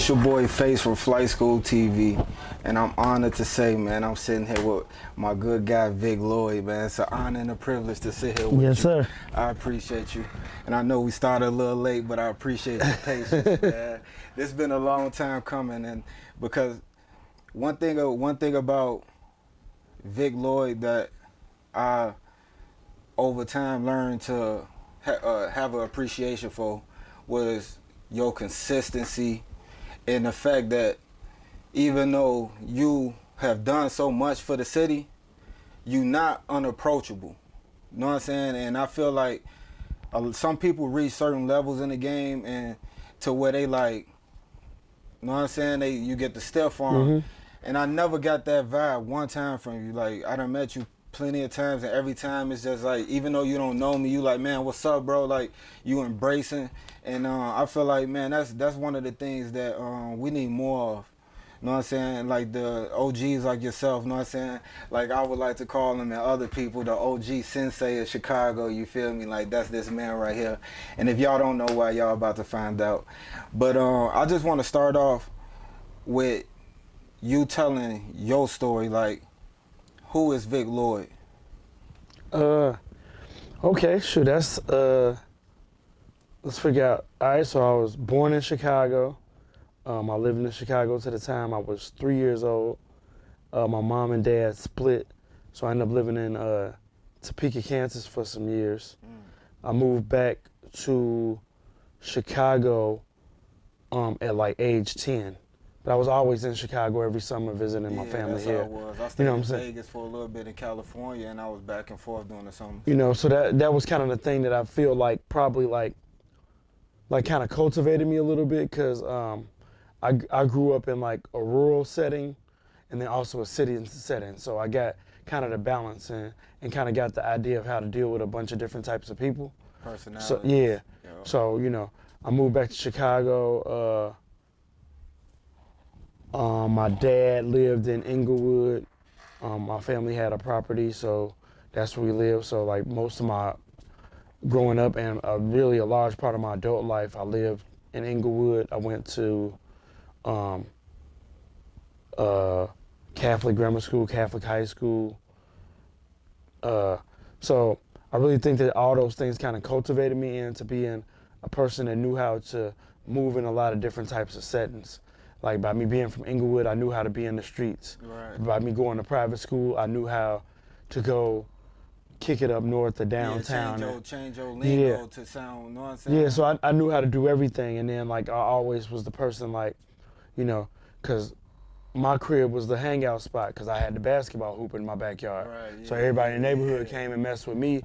It's your boy Face from Flight School TV, and I'm honored to say, man, I'm sitting here with my good guy Vic Lloyd, man. It's an honor and a privilege to sit here with you. Yes, sir. I appreciate you, and I know we started a little late, but I appreciate your patience, man. This been a long time coming, and because one thing about Vic Lloyd that I over time learned to have an appreciation for was your consistency and the fact that even though you have done so much for the city, you not unapproachable. You know what I'm saying? And I feel like some people reach certain levels in the game and to where they like, you know what I'm saying? You get the step on them. And I never got that vibe one time from you. Like, I done met you plenty of times, and every time it's just like, even though you don't know me, you like, man, what's up, bro? Like, you embracing. And I feel like, man, that's one of the things that we need more of. You know what I'm saying? Like the OGs like yourself, you know what I'm saying? Like I would like to call them and other people the OG sensei of Chicago, you feel me? Like that's this man right here. And if y'all don't know why, y'all about to find out. But I just want to start off with you telling your story, like, who is Vic Lloyd? Okay, sure, that's, let's figure out. All right, so I was born in Chicago. I lived in Chicago to the time I was 3 years old. My mom and dad split, so I ended up living in Topeka, Kansas for some years. I moved back to Chicago at like age 10. But I was always in Chicago every summer visiting my family that's here. How I was. I stayed in Vegas for a little bit in California, and I was back and forth during the summer. You know, so that was kind of the thing that I feel like probably like kind of cultivated me a little bit, because I grew up in like a rural setting and then also a city setting. So I got kind of the balance and kind of got the idea of how to deal with a bunch of different types of people. Personality. So, yeah. So, you know, I moved back to Chicago. My dad lived in Inglewood. My family had a property, so that's where we lived. So like most of my growing up and really a large part of my adult life, I lived in Inglewood. I went to Catholic grammar school, Catholic high school. So I really think that all those things kind of cultivated me into being a person that knew how to move in a lot of different types of settings. Like by me being from Inglewood, I knew how to be in the streets. Right. By me going to private school, I knew how to go kick it up north to downtown. Change your lingo to sound, you know what I'm saying? Yeah, so I knew how to do everything. And then like I always was the person like, you know, because my crib was the hangout spot because I had the basketball hoop in my backyard. Right, so everybody in the neighborhood came and messed with me.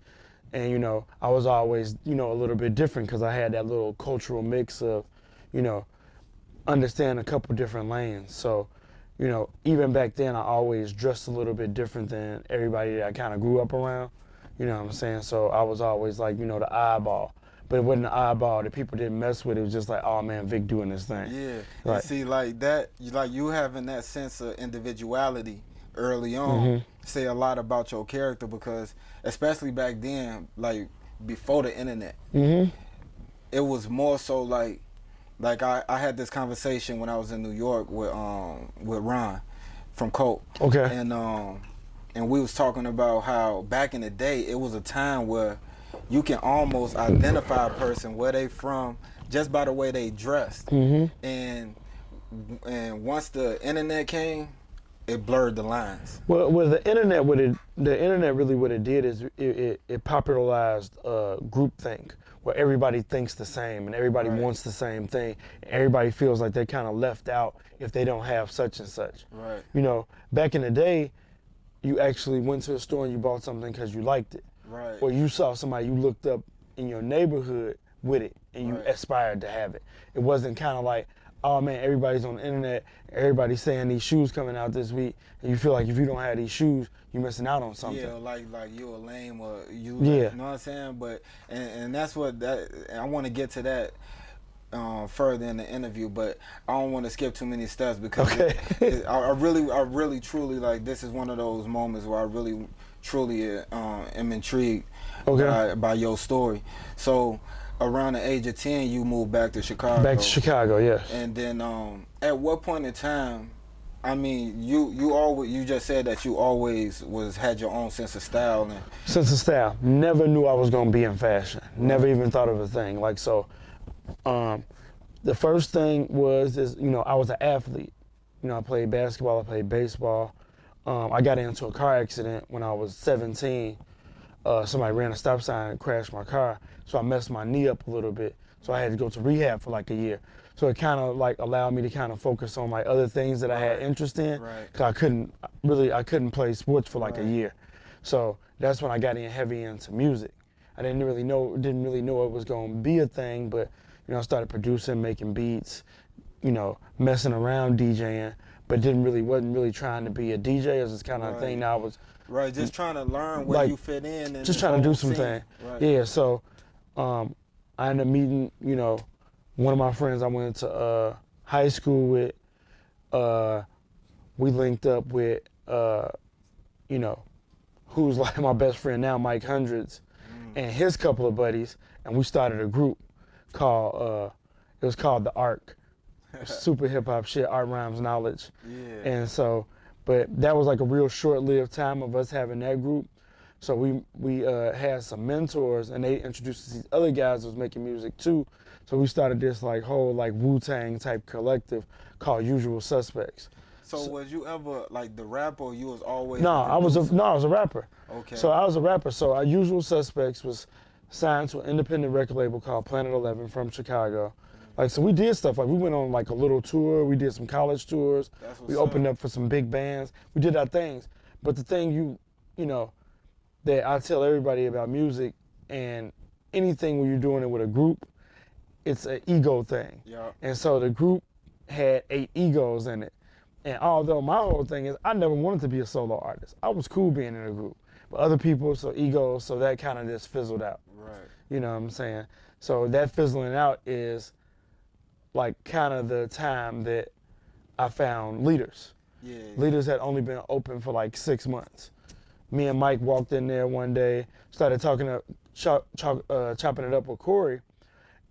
And, you know, I was always, you know, a little bit different because I had that little cultural mix of, you know, understand a couple different lanes. So, you know, even back then I always dressed a little bit different than everybody that I kind of grew up around. You know what I'm saying? So I was always like, you know, the eyeball. But it wasn't the eyeball that people didn't mess with. It was just like, oh man, Vic doing this thing. Yeah. Right. And see, like that, you having that sense of individuality early on say a lot about your character, because especially back then, like before the internet, it was more so like I had this conversation when I was in New York with Ron from Colt. Okay. And we was talking about how back in the day it was a time where you can almost identify a person where they from just by the way they dressed. And once the internet came, it blurred the lines. Well, the internet really what it did is it popularized groupthink, where everybody thinks the same and everybody wants the same thing. Everybody feels like they're kind of left out if they don't have such and such. Right. You know, back in the day, you actually went to a store and you bought something because you liked it. Right. Or you saw somebody you looked up in your neighborhood with it and you aspired to have it. It wasn't kind of like, oh man, everybody's on the internet, everybody's saying these shoes coming out this week, and you feel like if you don't have these shoes, you're missing out on something. Yeah, like you a lame or you, yeah. You know what I'm saying? But and that's what I want to get to that further in the interview, but I don't want to skip too many steps because I really truly, like, this is one of those moments where I really truly am intrigued by your story. So around the age of 10, you moved back to Chicago. Back to Chicago, yes. And then At what point in time, I mean, you just said that you always had your own sense of style and Sense of style. Never knew I was gonna be in fashion. Never even thought of a thing. Like so, the first thing was I was an athlete. I played basketball, I played baseball. I got into a car accident when I was 17. Somebody ran a stop sign and crashed my car, so I messed my knee up a little bit. So I had to go to rehab for like a year. So it kind of like allowed me to kind of focus on like other things that I had interest in. Right. Cause I couldn't play sports for like a year. So that's when I got in heavy into music. I didn't really know it was gonna be a thing, but I started producing, making beats, messing around DJing, but wasn't really trying to be a DJ. It was just kind of a thing that I was just trying to learn where you fit in and just trying to do something. Right. Yeah, so I ended up meeting, one of my friends I went to high school with. We linked up with, who's like my best friend now, Mike Hundreds, and his couple of buddies, and we started a group called, it was called The Arc. Super hip hop shit, art, rhymes, knowledge. Yeah. And so, but that was like a real short-lived time of us having that group. So we had some mentors, and they introduced us to these other guys that was making music too. So we started this like whole like Wu-Tang type collective called Usual Suspects. So was you ever like the rapper, or you was always? I was a rapper. Okay. So I was a rapper. So our Usual Suspects was signed to an independent record label called Planet 11 from Chicago. Like, so we did stuff, like we went on like a little tour, we did some college tours, we opened up for some big bands, we did our things. But the thing that I tell everybody about music and anything when you're doing it with a group, it's an ego thing. Yeah. And so the group had 8 egos in it. And although my whole thing is I never wanted to be a solo artist. I was cool being in a group. But other people, so egos, so that kind of just fizzled out. Right. You know what I'm saying? So that fizzling out is like kind of the time that I found Leaders. Yeah. Leaders had only been open for like 6 months. Me and Mike walked in there one day, started chopping it up with Corey,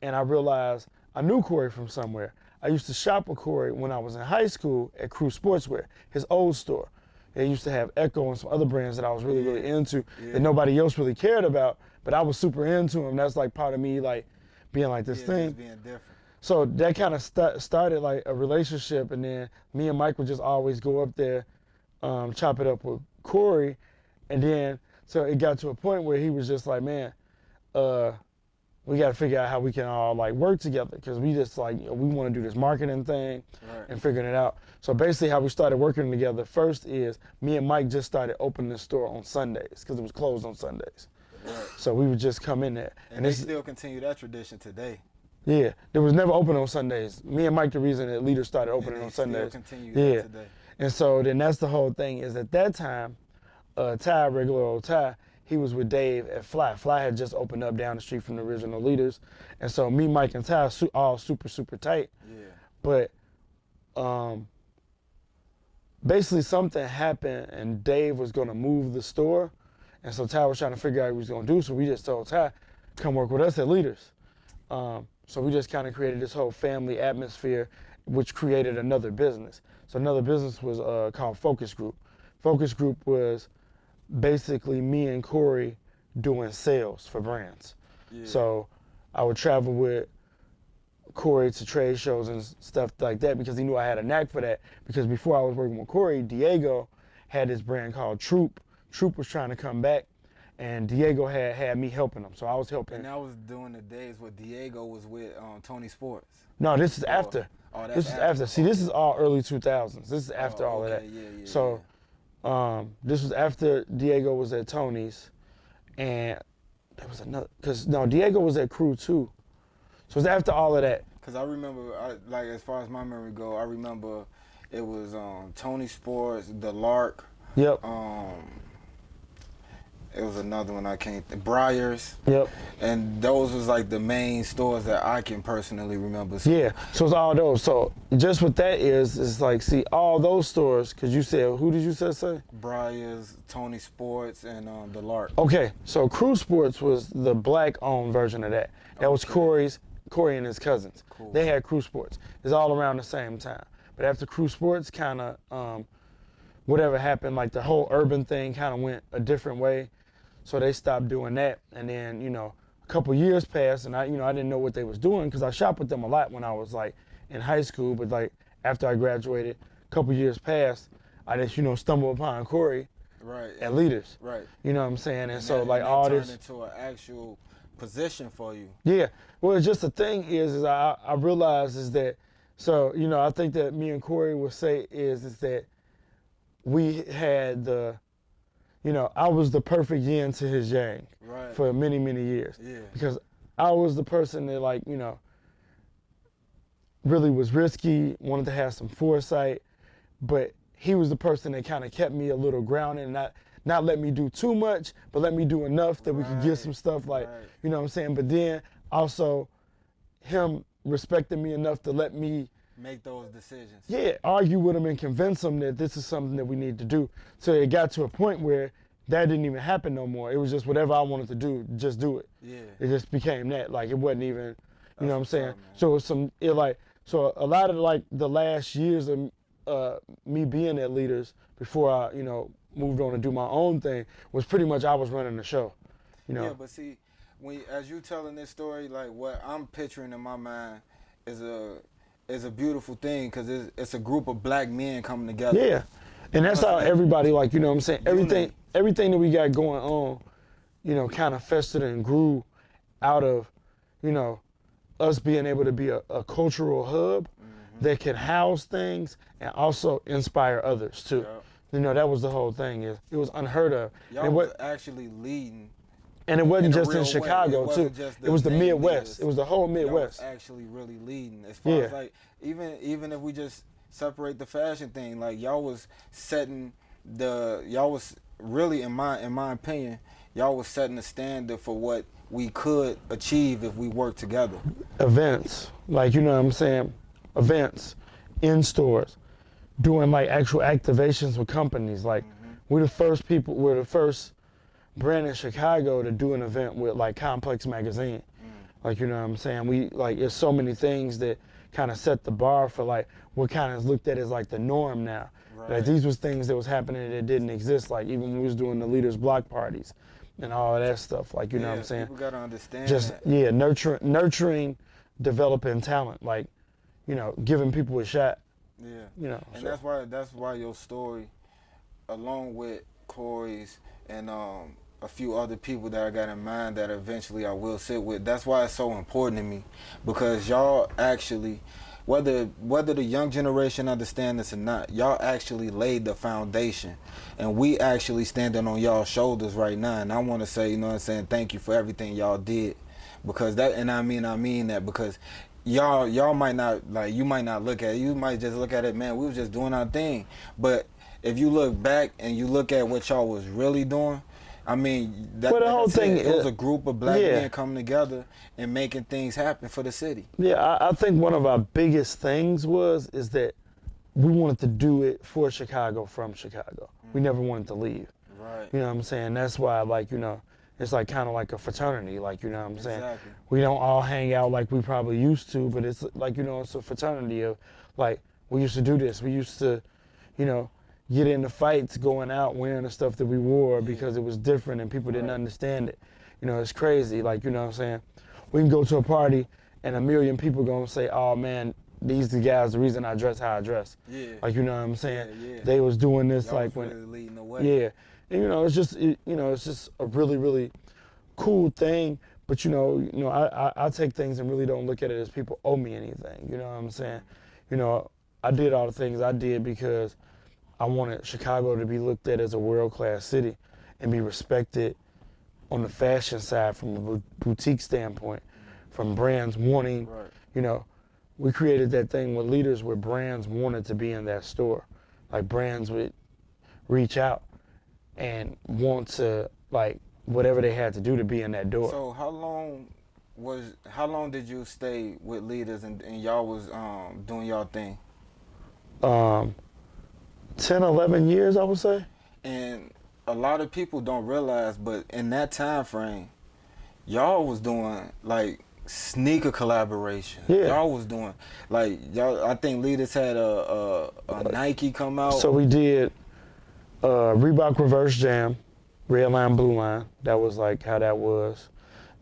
and I realized I knew Corey from somewhere. I used to shop with Corey when I was in high school at Crew Sportswear, his old store. They used to have Echo and some other brands that I was really into that nobody else really cared about, but I was super into them. That's like part of me like being like this thing. Just being different. So that kind of started like a relationship, and then me and Mike would just always go up there, chop it up with Corey, and then so it got to a point where he was just like, man, we got to figure out how we can all like work together, because we just like we want to do this marketing thing and figuring it out. So basically, how we started working together first is me and Mike just started opening the store on Sundays because it was closed on Sundays. Right. So we would just come in there, and they still continue that tradition today. Yeah, it was never open on Sundays. Me and Mike, the reason that Leaders started opening on Sundays. Still continue that today. And so then that's the whole thing is at that time, Ty, regular old Ty, he was with Dave at Fly. Fly had just opened up down the street from the original Leaders. And so me, Mike, and Ty all super, super tight. Yeah. But basically something happened and Dave was gonna move the store. And so Ty was trying to figure out what he was gonna do. So we just told Ty, come work with us at Leaders. So we just kind of created this whole family atmosphere, which created another business. So another business was called Focus Group. Focus Group was basically me and Corey doing sales for brands. Yeah. So I would travel with Corey to trade shows and stuff like that because he knew I had a knack for that. Because before I was working with Corey, Diego had this brand called Troop. Troop was trying to come back, and Diego had me helping him. So I was helping. And I was doing the days where Diego was with Tony Sports. No, this is after. Oh, that's this is after. See, this is all early 2000s. This is after all of that. Yeah, so this was after Diego was at Tony's, and there was another, Diego was at Crew too. So it was after all of that. Because I remember, like as far as my memory go, I remember it was Tony Sports, The Lark. Yep. It was another one I can't, Briars. Yep. And those was like the main stores that I can personally remember. Yeah, so it's all those. So just what that is like, see, all those stores, because you said, who did you say? Briars, Tony Sports, and The Lark. Okay, so Crew Sports was the black-owned version of that. That was Corey and his cousins. Cool. They had Crew Sports. It's all around the same time. But after Crew Sports kind of, whatever happened, like the whole urban thing kind of went a different way. So they stopped doing that. And then, a couple years passed and I didn't know what they was doing because I shopped with them a lot when I was like in high school. But like after I graduated, a couple years passed, I just, stumbled upon Corey at Leaders. Right. You know what I'm saying? And so that, like and all turned this. into an actual position for you. Yeah. Well, it's just the thing is I realized is that, so, I think that me and Corey will say is that we had I was the perfect yin to his yang for many, many years. Yeah. Because I was the person that really was risky, wanted to have some foresight, but he was the person that kind of kept me a little grounded and not let me do too much, but let me do enough that we could get some stuff you know what I'm saying? But then also him respecting me enough to let me make those decisions. Yeah, argue with him and convince him that this is something that we need to do. So it got to a point where that didn't even happen no more. It was just whatever I wanted to do, just do it. Yeah. It just became that. Like it wasn't even, you know what I'm saying? Up, so so a lot of like the last years of me being at Leaders before I, moved on to do my own thing was pretty much I was running the show. Yeah, but see, as you telling this story, like what I'm picturing in my mind is a beautiful thing because it's a group of black men coming together. Yeah, and that's how everybody, like, you know what I'm saying? Everything that we got going on, kind of festered and grew out of, us being able to be a cultural hub that can house things and also inspire others too. Yeah. That was the whole thing. It was unheard of. Y'all was actually leading. And it wasn't just in Chicago too. It was the Midwest. It was the whole Midwest. Y'all was actually really leading as far as like even if we just separate the fashion thing, like y'all was really in my opinion, y'all was setting the standard for what we could achieve if we worked together. Events, like, you know what I'm saying? Events in stores, doing like actual activations with companies. Like we're the first brand in Chicago to do an event with like Complex Magazine. Like, you know what I'm saying? We like, there's so many things that kind of set the bar for like what kind of looked at as like the norm now. Like these was things that was happening that didn't exist. Like even when we was doing the Leaders block parties and all of that stuff. Like, you know what I'm saying? People gotta understand just that. Nurturing, developing talent. Like, giving people a shot. Yeah. And that's why your story, along with Corey's and a few other people that I got in mind that eventually I will sit with, that's why it's so important to me, because y'all actually, whether the young generation understand this or not, y'all actually laid the foundation, and we actually standing on y'all shoulders right now. And I want to say, thank you for everything y'all did, because that, and I mean that, because y'all might not, like, you might not look at it, you might just look at it, man, we was just doing our thing. But if you look back and you look at what y'all was really doing, I mean, the whole thing, it was a group of black men coming together and making things happen for the city. Yeah, I think one of our biggest things is that we wanted to do it for Chicago, from Chicago. We never wanted to leave. Right. You know what I'm saying? That's why, like, it's like kind of like a fraternity, like, you know what I'm saying? Exactly. We don't all hang out like we probably used to, but it's like, it's a fraternity of, like, we used to do this. We used to, get into fights, going out, wearing the stuff that we wore because it was different and people didn't understand it. It's crazy. Like, you know what I'm saying? We can go to a party and 1 million people gonna say, oh man, these the guys, the reason I dress how I dress. Yeah. Like, you know what I'm saying? Yeah. They was doing this Y'all like was when. really leading the way. Yeah. And it's just, it's just a really, really cool thing. But I take things and really don't look at it as people owe me anything. You know what I'm saying? I did all the things I did because I wanted Chicago to be looked at as a world-class city and be respected on the fashion side from a boutique standpoint, from brands wanting, we created that thing with Leaders where brands wanted to be in that store. Like brands would reach out and want to, like, whatever they had to do to be in that door. So how long did you stay with Leaders and y'all was doing y'all thing? 10, 11 years, I would say. And a lot of people don't realize, but in that time frame, y'all was doing like sneaker collaboration. Yeah. Y'all was doing like y'all. I think Leaders had a Nike come out. So we did Reebok Reverse Jam, Red Line, Blue Line. That was like how that was.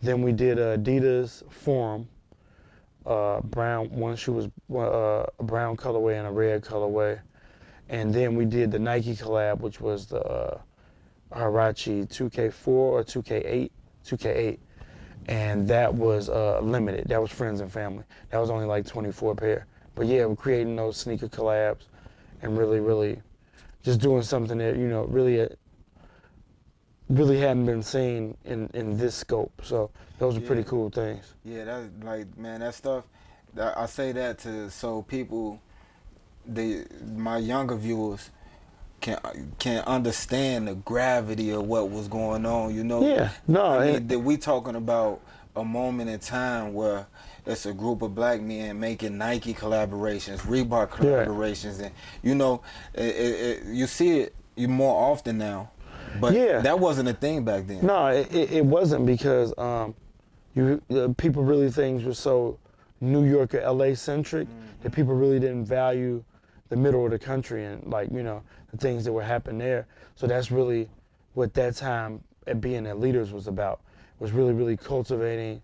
Then we did Adidas Forum. Brown. One shoe was a brown colorway and a red colorway. And then we did the Nike collab, which was the Huarache 2K4 or 2K8. And that was limited. That was friends and family. That was only like 24 pair. But yeah, we're creating those sneaker collabs and really just doing something that, you know, really hadn't been seen in this scope. So those are pretty cool things. Yeah, that's like, man, that stuff, I say that so people, my younger viewers can understand the gravity of what was going on, you know? Yeah, no. I mean, that we talking about a moment in time where it's a group of black men making Nike collaborations, Reebok collaborations, and you know, you see it more often now, but that wasn't a thing back then. No, it wasn't, because people really, things were so New York or LA centric that people really didn't value the middle of the country and, like, you know, the things that were happening there. So that's really what that time at being at Leaders was about, was really cultivating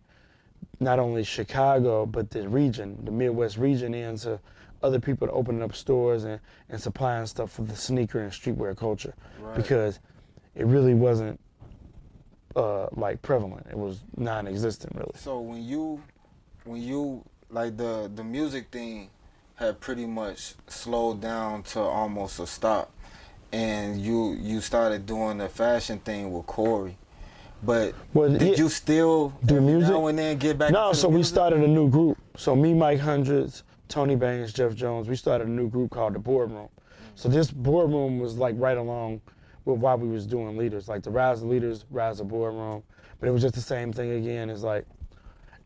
not only Chicago, but the region, the Midwest region, into other people to opening up stores and supplying stuff for the sneaker and streetwear culture. Right. Because it really wasn't like prevalent. It was non-existent, really. So when you like the music thing had pretty much slowed down to almost a stop, and you started doing the fashion thing with Corey. But did you still do music now and then get back? No, into so the we music? started a new group. So me, Mike Hundreds, Tony Banks, Jeff Jones, we started a new group called the Boardroom. So this Boardroom was like right along with why we was doing Leaders, like the Rise of Leaders, Rise of Boardroom. But it was just the same thing again. It's like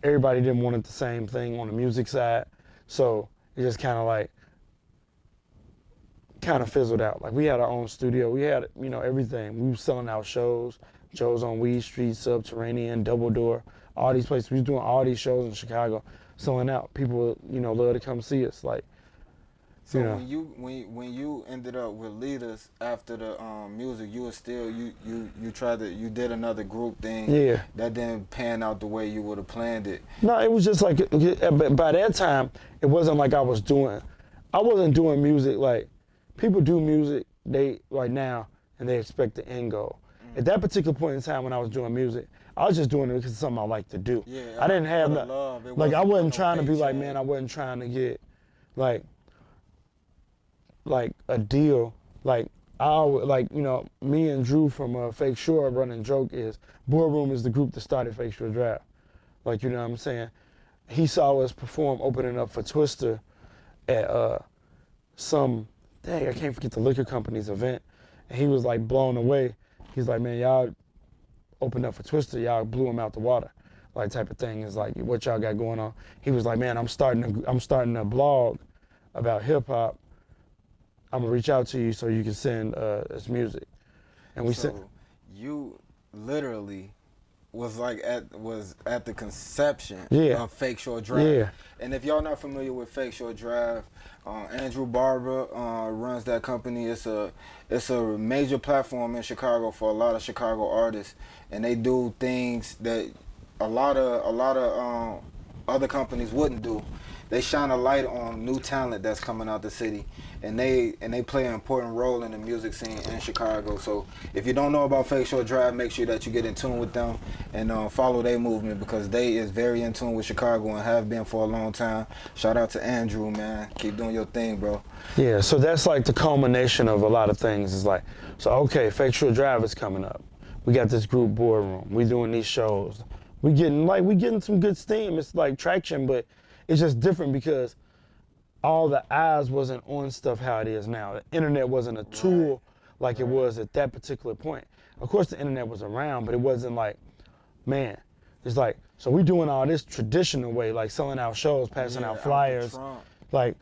everybody didn't want it the same thing on the music side. So it just kind of fizzled out. Like we had our own studio. We had, you know, everything. We were selling out shows. Joe's on Weed Street, Subterranean, Double Door, all these places. We was doing all these shows in Chicago, selling out. People, you know, love to come see us. Like, so you know. when you ended up with Leaders after the music, you were still you did another group thing. Yeah. That didn't pan out the way you would have planned it. No, it was just like, by that time, it wasn't like I wasn't doing music like people do music right now and they expect the end goal. At that particular point in time when I was doing music, I was just doing it because it's something I like to do. Yeah, I didn't have like I wasn't trying to be like, paycheck. man, I wasn't trying to get like a deal. Like you know, me and Drew from Fake Shore running joke is Boardroom is the group that started Fake Shore Drive. Like, you know what I'm saying? He saw us perform opening up for Twister at I can't forget the liquor company's event, and he was like blown away. He's like, man, y'all opened up for Twister, y'all blew him out the water, like type of thing. Is like what y'all got going on. He was like, man, I'm starting a blog about hip hop. I'm gonna reach out to you so you can send us music. And we sent. You literally was at the conception of Fake Shore Drive. Yeah. And if y'all not familiar with Fake Shore Drive, Andrew Barber runs that company. It's a major platform in Chicago for a lot of Chicago artists, and they do things that a lot of other companies wouldn't do. They shine a light on new talent that's coming out the city, and they play an important role in the music scene in Chicago. So if you don't know about Fake Shore Drive, make sure that you get in tune with them and follow their movement, because they is very in tune with Chicago and have been for a long time. Shout out to Andrew, man. Keep doing your thing, bro. Yeah, so that's like the culmination of a lot of things. It's like, so okay, Fake Shore Drive is coming up. We got this group Boardroom. We doing these shows. We getting some good steam. It's like traction, but it's just different because all the eyes wasn't on stuff how it is now. The internet wasn't a tool like it was at that particular point. Of course, the internet was around, but it wasn't like, man, it's like, so we doing all this traditional way, like selling out shows, passing out flyers, like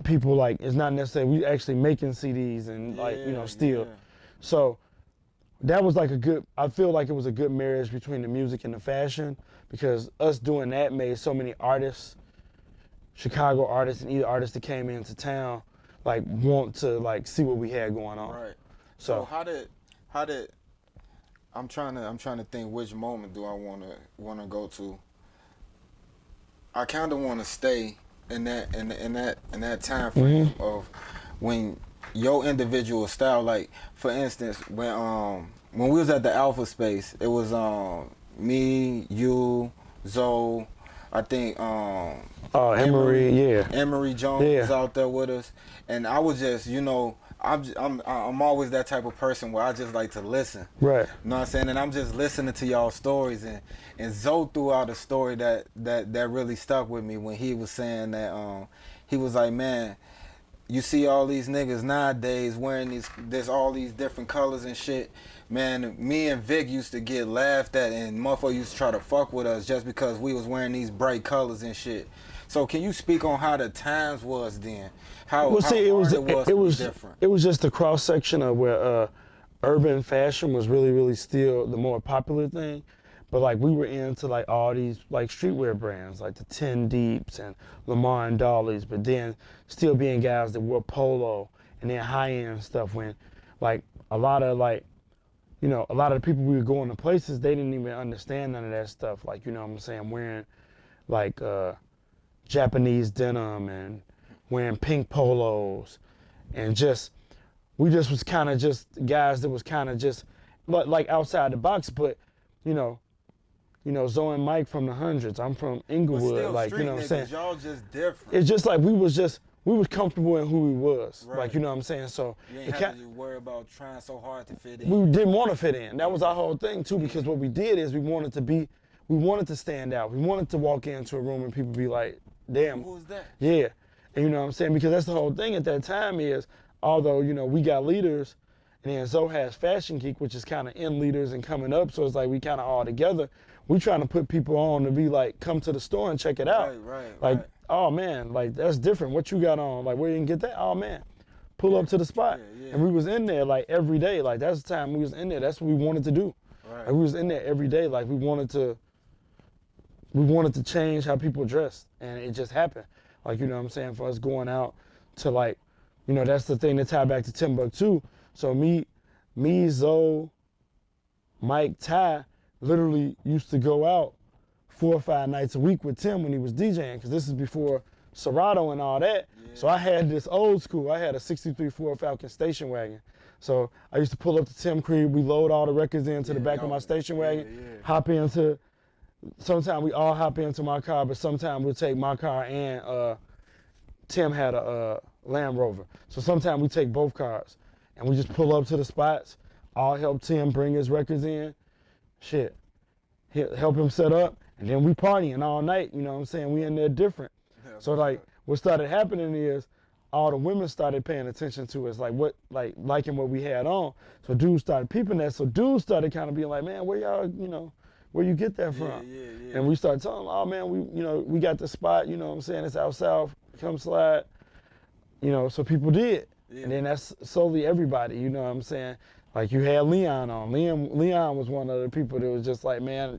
people like, it's not necessarily, we actually making CDs and like, you know, still. Yeah. So that was like I feel like it was a good marriage between the music and the fashion, because us doing that made so many artists, Chicago artists and either artists that came into town, like want to like see what we had going on. Right. So how did I'm trying to think which moment do I wanna go to. I kind of want to stay in that time frame of when your individual style, like for instance, when we was at the Alpha Space, it was me, you, Zoe, I think Emery, yeah. Emery Jones was out there with us, and I was just, I'm always that type of person where I just like to listen. Right. You know what I'm saying? And I'm just listening to y'all stories, and Zoe threw out a story that really stuck with me when he was saying that he was like, man, you see all these niggas nowadays wearing there's all these different colors and shit. Man, me and Vic used to get laughed at, and motherfuckers used to try to fuck with us just because we was wearing these bright colors and shit. So can you speak on how the times was then? How hard it was different? It was just the cross section of where urban fashion was really, really still the more popular thing. But like we were into like all these like streetwear brands, like the 10 Deeps and Lamar and Dolly's, but then still being guys that wore polo and then high-end stuff, when like a lot of the people we were going to places, they didn't even understand none of that stuff. Like, you know what I'm saying, wearing like Japanese denim and wearing pink polos, and we just was kind of just guys that was kind of just like outside the box. But Zoe and Mike from the hundreds, I'm from Inglewood, like, you know what I'm saying, y'all just different. it's just like we was comfortable in who we was, right. Like, you know what I'm saying. So you ain't have to worry about trying so hard to fit in. We didn't want to fit in. That was our whole thing too, because what we did is we wanted to stand out. We wanted to walk into a room and people be like, damn, who's that? Yeah. And you know what I'm saying? Because that's the whole thing at that time is, although, we got leaders, and then Zoe has Fashion Geek, which is kind of in leaders and coming up, so it's like we kind of all together. We trying to put people on to be like, come to the store and check it out. Right. Oh man, like that's different. What you got on? Like, where you can get that? Oh man, pull up to the spot. Yeah. And we was in there like every day. Like that's the time we was in there. That's what we wanted to do. Right. Like, we was in there every day. Like we wanted to change how people dressed, and it just happened. Like, you know what I'm saying, for us going out to like, that's the thing that tied back to Timbuktu. So me, Zoe, Mike, Ty, literally used to go out 4 or 5 nights a week with Tim when he was DJing, because this is before Serato and all that. Yeah. So I had this old school. I had a '63 Ford Falcon station wagon. So I used to pull up to Tim crib. We load all the records into the back of my station wagon, hop into. Sometimes we all hop into my car, but sometimes we'll take my car, and Tim had a Land Rover. So sometimes we take both cars, and we just pull up to the spots. I'll help Tim bring his records in. Shit. Help him set up, and then we partying all night, you know what I'm saying? We in there different. Yeah, so like what started happening is all the women started paying attention to us, liking what we had on. So dudes started peeping that. So dudes started kind of being like, man, where y'all, where you get that from? Yeah. And we started telling them, oh man, we got the spot, you know what I'm saying? It's out south, come slide. So people did. Yeah. And then that's solely everybody, you know what I'm saying? Like you had Leon on. Leon was one of the people that was just like, man,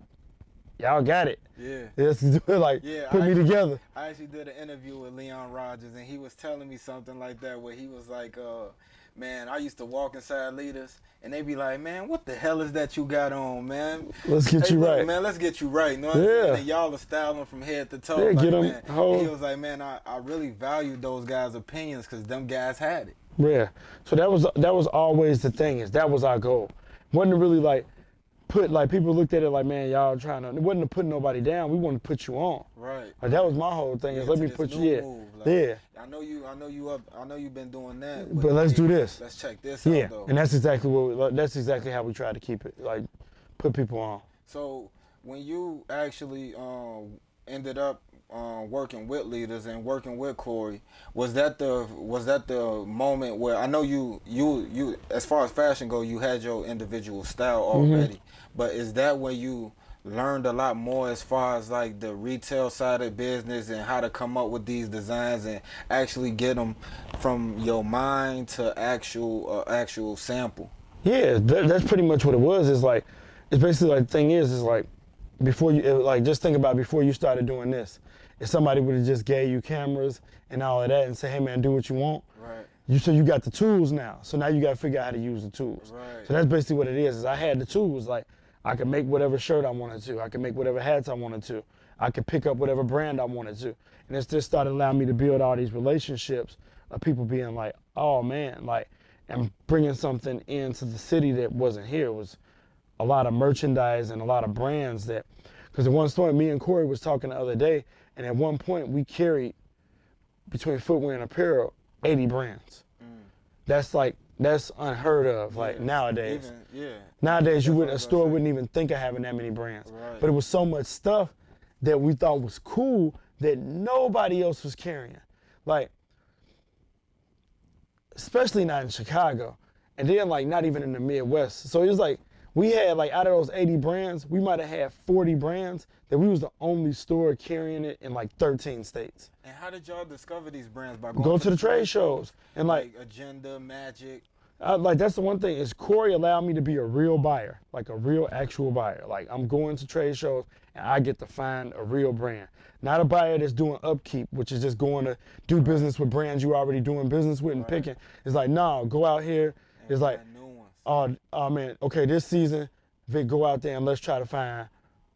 y'all got it. Yeah. Let's do it, put me together. I actually did an interview with Leon Rogers, and he was telling me something like that, where he was like, man, I used to walk inside leaders, and they be like, man, what the hell is that you got on, man? Let's get you right. Man, let's get you right. You know what I'm saying? And y'all are styling from head to toe. Yeah, like, get them. Man. He was like, man, I really valued those guys' opinions, because them guys had it. Yeah. So that was always the thing, is that was our goal. Wasn't to really people looked at it like, man, y'all trying to, it wasn't to put nobody down, we wanted to put you on. Right. Like that was my whole thing, is let me put you I know you've been doing that. But let's do this. Let's check this out though. And that's exactly how we try to keep it, like put people on. So when you actually ended up working with leaders and working with Corey, was that the moment where, I know you as far as fashion go, you had your individual style already, but is that when you learned a lot more as far as like the retail side of business and how to come up with these designs and actually get them from your mind to actual sample? Yeah, that's pretty much what it was. It's like, it's basically like the thing is like, before you, like just think about before you started doing this, if somebody would have just gave you cameras and all of that and say, hey man, do what you want. Right. You got the tools now. So now you got to figure out how to use the tools. Right. So that's basically what it is I had the tools. Like I could make whatever shirt I wanted to. I could make whatever hats I wanted to. I could pick up whatever brand I wanted to. And it's just started allowing me to build all these relationships of people being like, oh man, like, and bringing something into the city that wasn't here. It was a lot of merchandise and a lot of brands that, because at one point, me and Corey was talking the other day, and at one point we carried, between footwear and apparel, 80 brands. That's unheard of, like nowadays. Nowadays, a store wouldn't even think of having that many brands. Right. But it was so much stuff that we thought was cool that nobody else was carrying. Like, especially not in Chicago. And then like not even in the Midwest. So it was like, we had like out of those 80 brands, we might have had 40 brands that we was the only store carrying it in like 13 states. And how did y'all discover these brands? By going Go to the trade shows. And like Agenda, Magic. Like that's the one thing is Corey allowed me to be a real buyer, like a real actual buyer. Like I'm going to trade shows and I get to find a real brand. Not a buyer that's doing upkeep, which is just going to do business with brands you already doing business with and picking. It's like, no, go out here. It's like, oh man, okay, this season, Vic, go out there and let's try to find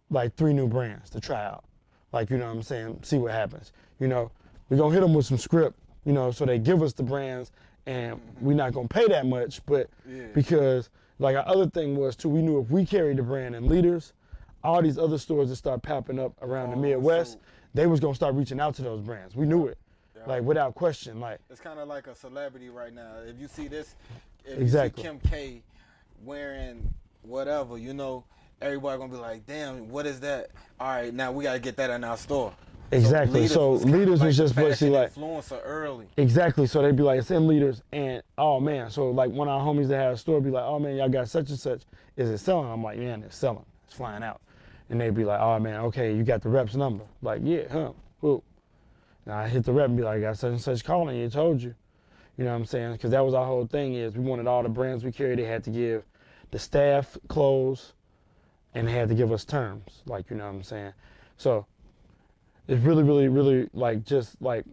like 3 new brands to try out. Like, you know what I'm saying? See what happens. You know, we're going to hit them with some script, you know, so they give us the brands and we're not going to pay that much. But because like our other thing was too, we knew if we carried the brand and leaders, all these other stores that start popping up around the Midwest, they was going to start reaching out to those brands. We knew it. Like without question, like it's kind of like a celebrity right now. If you see this, if exactly. you see Kim K wearing whatever, you know, everybody gonna be like, "Damn, what is that?" All right, now we gotta get that in our store. Exactly. So leaders was just basically like influencer early. Exactly. So they'd be like, "It's in leaders," and oh man, so like one of our homies that had a store be like, "Oh man, y'all got such and such. Is it selling?" I'm like, "Man, it's selling. It's flying out." And they'd be like, "Oh man, okay, you got the rep's number?" Like, "Yeah, huh?" Whoop. And I hit the rep and be like, "I got such and such calling you, told you." You know what I'm saying? Because that was our whole thing is we wanted all the brands we carried, they had to give the staff clothes and they had to give us terms. Like, you know what I'm saying? So it's really, really, really like just like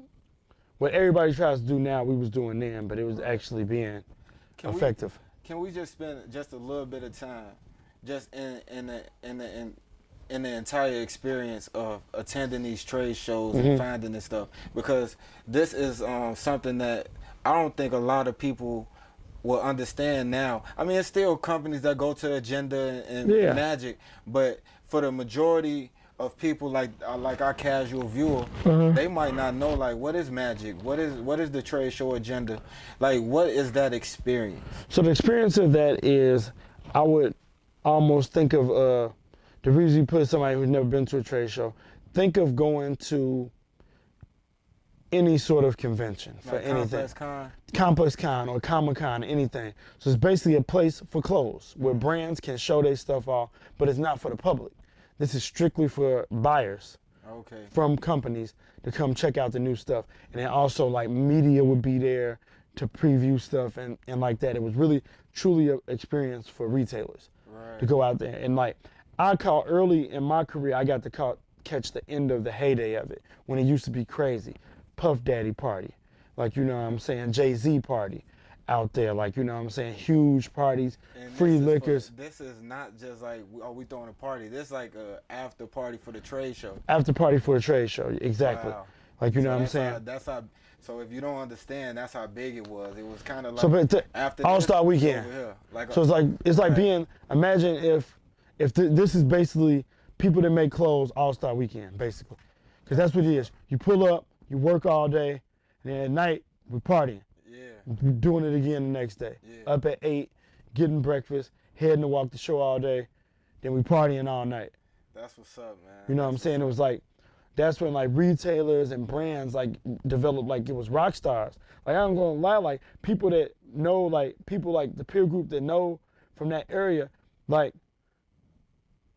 what everybody tries to do now, we was doing then, but it was actually being effective. Can we just spend just a little bit of time just in the entire experience of attending these trade shows and finding this stuff? Because this is something that I don't think a lot of people will understand now. I mean, it's still companies that go to Agenda and Magic, but for the majority of people like our casual viewer, they might not know like what is Magic, what is the trade show Agenda, like what is that experience? So the experience of that is, I would almost think of the reason you put somebody who's never been to a trade show, think of going to any sort of convention for like anything. Complex Con or Comic-Con, anything. So it's basically a place for clothes where brands can show their stuff off, but it's not for the public. This is strictly for buyers from companies to come check out the new stuff. And then also like media would be there to preview stuff and like that. It was really truly an experience for retailers to go out there. And like I caught early in my career, I got to catch the end of the heyday of it when it used to be crazy. Puff Daddy party, like, you know what I'm saying, Jay-Z party out there, like, you know what I'm saying, huge parties, and free liquors. This is not just like, oh, we throwing a party. This is like a after party for the trade show. After party for the trade show, exactly. Wow. Like, you know what I'm saying? That's how, so if you don't understand, that's how big it was. It was kind of like after All-Star Weekend. So it's like being, imagine if this is basically people that make clothes All-Star Weekend, basically. Because that's what it is. You pull up, you work all day, and then at night, we're partying. We're doing it again the next day. Up at 8, getting breakfast, heading to walk the show all day, then we partying all night. That's what's up, man. You know what I'm saying? It was like, that's when like retailers and brands like developed, like it was rock stars. Like I'm gonna lie, like people that know, like people like the peer group that know from that area, like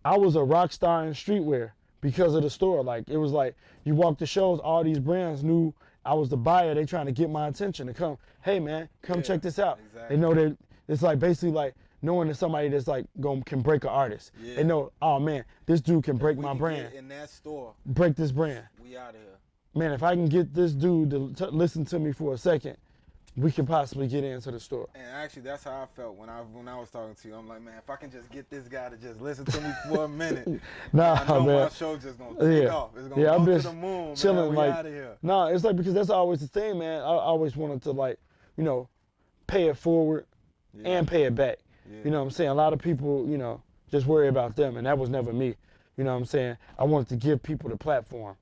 I was a rock star in streetwear because of the store. Like it was like you walk the shows, all these brands knew I was the buyer. They trying to get my attention to come, hey man, come check this out. Exactly. They know that it's like basically like knowing that somebody that's like can break an artist. Yeah. They know, oh man, this dude can break my can brand. Get in that store, break this brand. We out of here. Man, if I can get this dude to listen to me for a second, we can possibly get into the store. And actually, that's how I felt when I was talking to you. I'm like, man, if I can just get this guy to just listen to me for a minute, I know man. my show just gonna take off. It's gonna go to the moon, chilling, man. We like, out of here. No, it's like, because that's always the thing, man. I always wanted to, like, you know, pay it forward and pay it back. Yeah. You know what I'm saying? A lot of people, you know, just worry about them, and that was never me. You know what I'm saying? I wanted to give people the platform.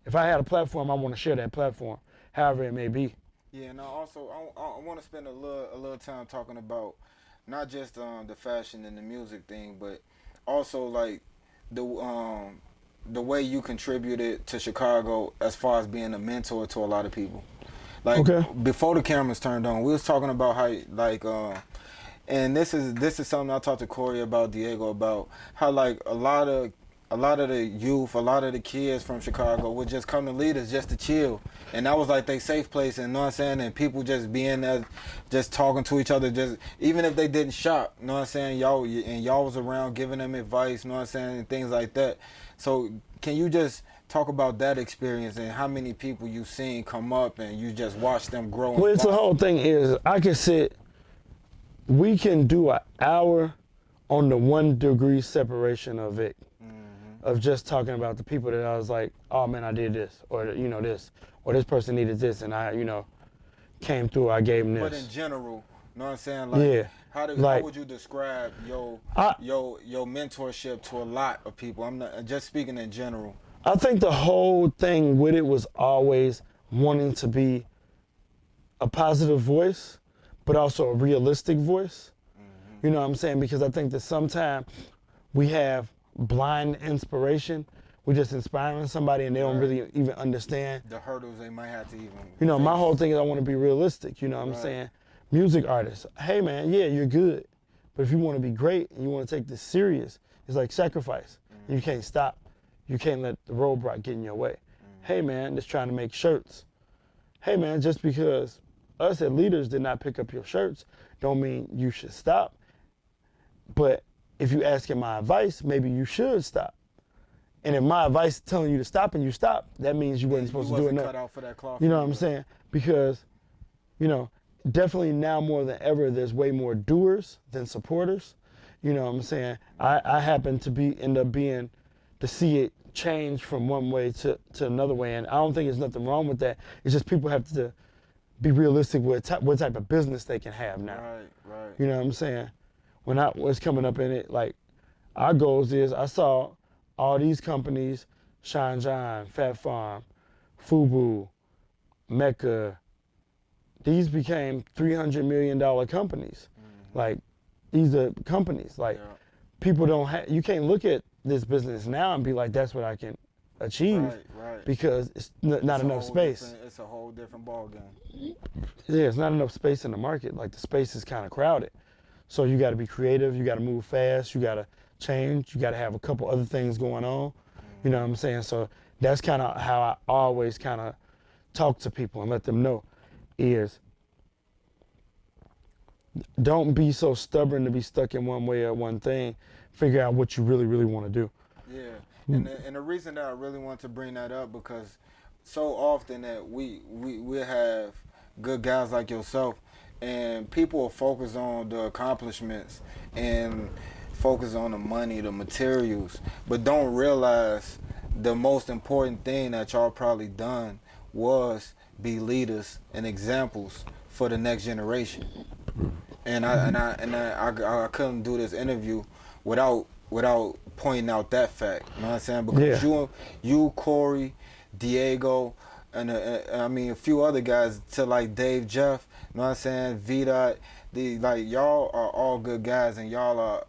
If I had a platform, I want to share that platform, however it may be. Yeah, and also I want to spend a little time talking about not just the fashion and the music thing, but also like the way you contributed to Chicago as far as being a mentor to a lot of people. Like before the cameras turned on, we was talking about how like and this is something I talked to Corey about, Diego about, how like a lot of the youth, a lot of the kids from Chicago would just come to leaders just to chill. And that was like their safe place, and you know what I'm saying? And people just being there, just talking to each other, just even if they didn't shop, you know what I'm saying? Y'all was around giving them advice, you know what I'm saying? And things like that. So can you just talk about that experience and how many people you seen come up and you just watch them grow? Well, it's the whole thing is, we can do an hour on the 1 degree separation of it. Of just talking about the people that I was like, oh man, I did this, or you know this, or this person needed this, and I, you know, came through, I gave them this. But in general, you know what I'm saying? Like, how would you describe your mentorship to a lot of people? I'm not just speaking in general. I think the whole thing with it was always wanting to be a positive voice, but also a realistic voice. You know what I'm saying? Because I think that sometimes we have blind inspiration. We're just inspiring somebody and they don't really even understand the hurdles they might have to even You know, my whole thing is I want to be realistic, you know what I'm saying? Music artists, hey man, yeah, you're good. But if you want to be great and you want to take this serious, it's like sacrifice. You can't stop. You can't let the roadblock get in your way. Hey man, just trying to make shirts. Hey man, just because us as leaders did not pick up your shirts don't mean you should stop. But if you asking my advice, maybe you should stop. And if my advice is telling you to stop and you stop, that means you wasn't supposed to do enough. Cut out for that cloth. You know what I'm saying? Because, you know, definitely now more than ever, there's way more doers than supporters. You know what I'm saying? I happen to end up being to see it change from one way to another way, and I don't think there's nothing wrong with that. It's just people have to be realistic with what type of business they can have now. Right. You know what I'm saying? When I was coming up in it, like, our goals is, I saw all these companies, Shine John, Fat Farm, Fubu, Mecca, these became $300 million companies. Like, these are companies. Like, people don't have, you can't look at this business now and be like, that's what I can achieve. Right. Because it's not enough space. It's a whole different ball game. Yeah, it's not enough space in the market. Like, the space is kind of crowded. So you got to be creative, you got to move fast, you got to change, you got to have a couple other things going on. You know what I'm saying? So that's kind of how I always kind of talk to people and let them know is don't be so stubborn to be stuck in one way or one thing. Figure out what you really, really want to do. Yeah, and the reason that I really want to bring that up, because so often that we have good guys like yourself, and people will focus on the accomplishments and focus on the money, the materials, but don't realize the most important thing that y'all probably done was be leaders and examples for the next generation. And I couldn't do this interview without pointing out that fact. You know what I'm saying? Because you, Corey, Diego, and I mean a few other guys, to like Dave, Jeff, you know what I'm saying, V-Dot, like y'all are all good guys, and y'all are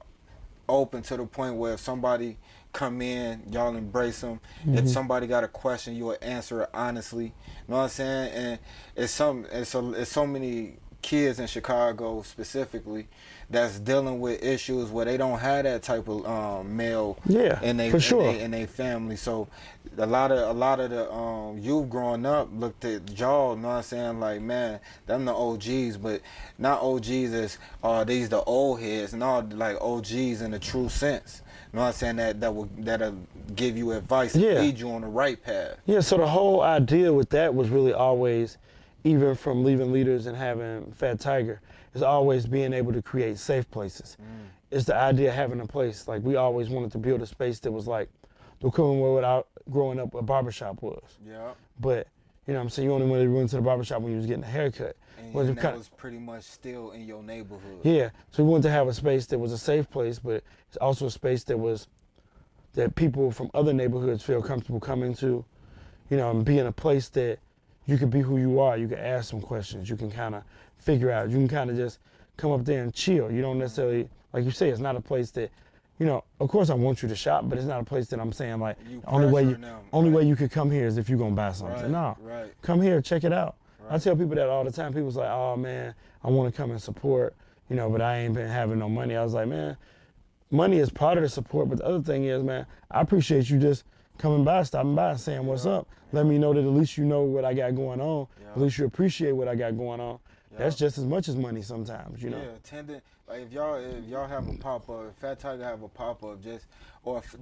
open to the point where if somebody come in, y'all embrace them. If somebody got a question, you'll answer it honestly. You know what I'm saying? And it's so many kids in Chicago specifically that's dealing with issues where they don't have that type of male in their family. So a lot of the youth growing up looked at y'all, you know what I'm saying, like, man, them the OGs, but not OGs as these the old heads, no, like OGs in the true sense. You know what I'm saying? That'll give you advice and lead you on the right path. Yeah, so the whole idea with that was really always, even from leaving Leaders and having Fat Tiger, is always being able to create safe places. It's the idea of having a place. Like, we always wanted to build a space that was like the equivalent of what growing up a barbershop was. Yeah. But, you know what I'm saying, you only wanted to run to the barbershop when you was getting a haircut. And that was pretty much still in your neighborhood. Yeah, so we wanted to have a space that was a safe place, but it's also a space that people from other neighborhoods feel comfortable coming to, you know, and be in a place that you can be who you are. You can ask some questions. You can kind of figure out. You can kind of just come up there and chill. You don't necessarily, like you say, it's not a place that, you know, of course I want you to shop, but it's not a place that I'm saying like, only way you could come here is if you're going to buy something. No, come here, check it out. I tell people that all the time. People's like, oh man, I want to come and support, you know, but I ain't been having no money. I was like, man, money is part of the support, but the other thing is, man, I appreciate you just coming by, stopping by, saying what's up. Let me know that at least you know what I got going on. At least you appreciate what I got going on. That's just as much as money sometimes, you know. Yeah, attending. Like if y'all have a pop up, if Fat Tiger have a pop up,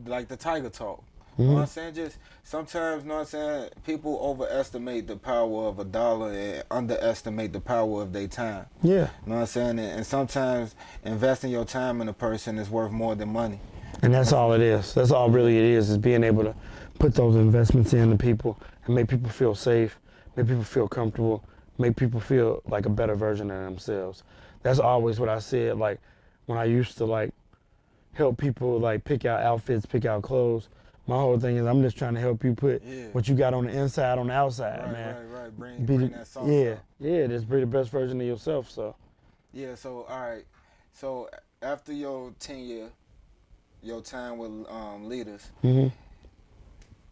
like the Tiger Talk. You know what I'm saying? Just sometimes, you know what I'm saying, people overestimate the power of $1 and underestimate the power of their time. Yeah. You know what I'm saying? And sometimes investing your time in a person is worth more than money. And that's all it is. That's all really it is being able to put those investments into people and make people feel safe, make people feel comfortable, make people feel like a better version of themselves. That's always what I said, like, when I used to, like, help people, like, pick out outfits, pick out clothes. My whole thing is I'm just trying to help you put what you got on the inside on the outside, man. Right. Bring that sauce up. Yeah, just be the best version of yourself, so. Yeah, so, all right. So, after your tenure, your time with Leaders,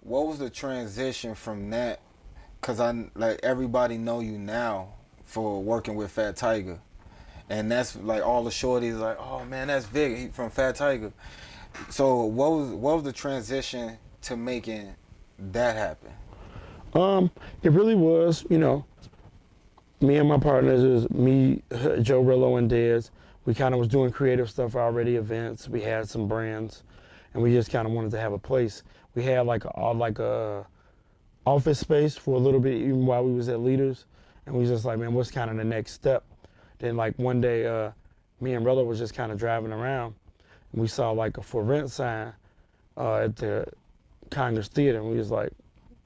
what was the transition from that? Because everybody know you now for working with Fat Tiger. And that's like all the shorties like, oh man, that's Vic from Fat Tiger. So what was the transition to making that happen? It really was, you know, me and my partners, it was me, Joe Rillo, and Dez. We kind of was doing creative stuff already, events. We had some brands, and we just kind of wanted to have a place. We had like a office space for a little bit, even while we was at Leaders, and we was just like, man, what's kind of the next step? Then like one day, me and Rillo was just kind of driving around. We saw like a for rent sign at the Congress Theater, and we was like,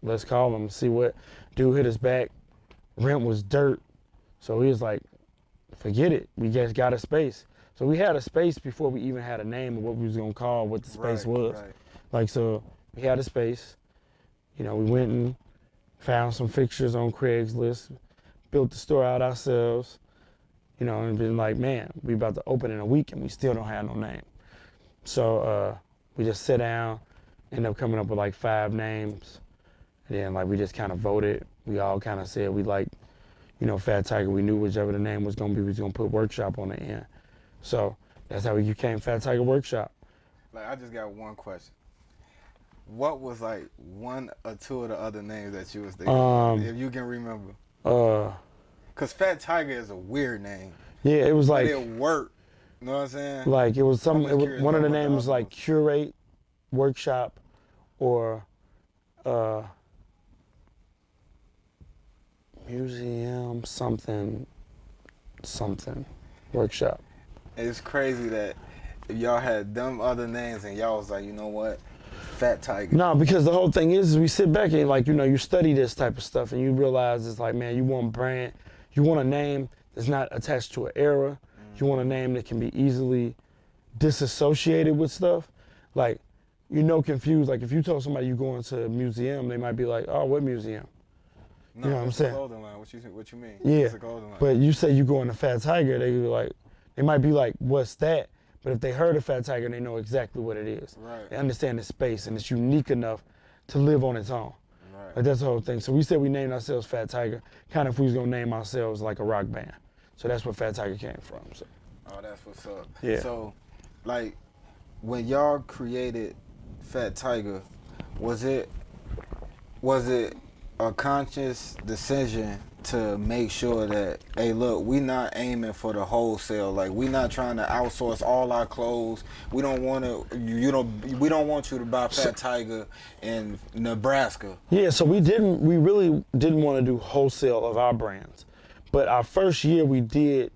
let's call him, see what. Dude hit us back. Rent was dirt. So he was like, forget it. We just got a space. So we had a space before we even had a name of what we was gonna call what the space was. Right. Like, so we had a space. You know, we went and found some fixtures on Craigslist, built the store out ourselves, you know, and been like, man, we about to open in a week and we still don't have no name. So we just sat down, ended up coming up with like 5 names. And then like we just kind of voted. We all kind of said we like, you know, Fat Tiger. We knew whichever the name was gonna be, we was gonna put Workshop on the end. So that's how we became Fat Tiger Workshop. Like, I just got one question. What was like 1 or 2 of the other names that you was thinking, if you can remember? Cause Fat Tiger is a weird name. Yeah, it was like, but it worked. You know what I'm saying? Like it was one of the names was like Curate Workshop, or Museum something Workshop. It's crazy that if y'all had them other names and y'all was like, you know what, Fat Tiger. No, because the whole thing is we sit back and like, you know, you study this type of stuff and you realize it's like, man, you want a brand, you want a name that's not attached to an era. You want a name that can be easily disassociated with stuff. Like, you know, confused. Like, if you told somebody you going to a museum, they might be like, oh, what museum? No, you know what I'm saying? Clothing line. What you mean? Yeah. It's a clothing line. But you say you going to Fat Tiger, they might be like, what's that? But if they heard of Fat Tiger, they know exactly what it is. Right. They understand the space, and it's unique enough to live on its own. Right. Like, that's the whole thing. So we said we named ourselves Fat Tiger, kind of if we was going to name ourselves like a rock band. So that's where Fat Tiger came from. So. Oh, that's what's up. Yeah. So, like, when y'all created Fat Tiger, was it a conscious decision to make sure that, hey, look, we not aiming for the wholesale. Like, we not trying to outsource all our clothes. We don't want to, we don't want you to buy Fat Tiger in Nebraska. Yeah, so we really didn't want to do wholesale of our brands. But our first year we did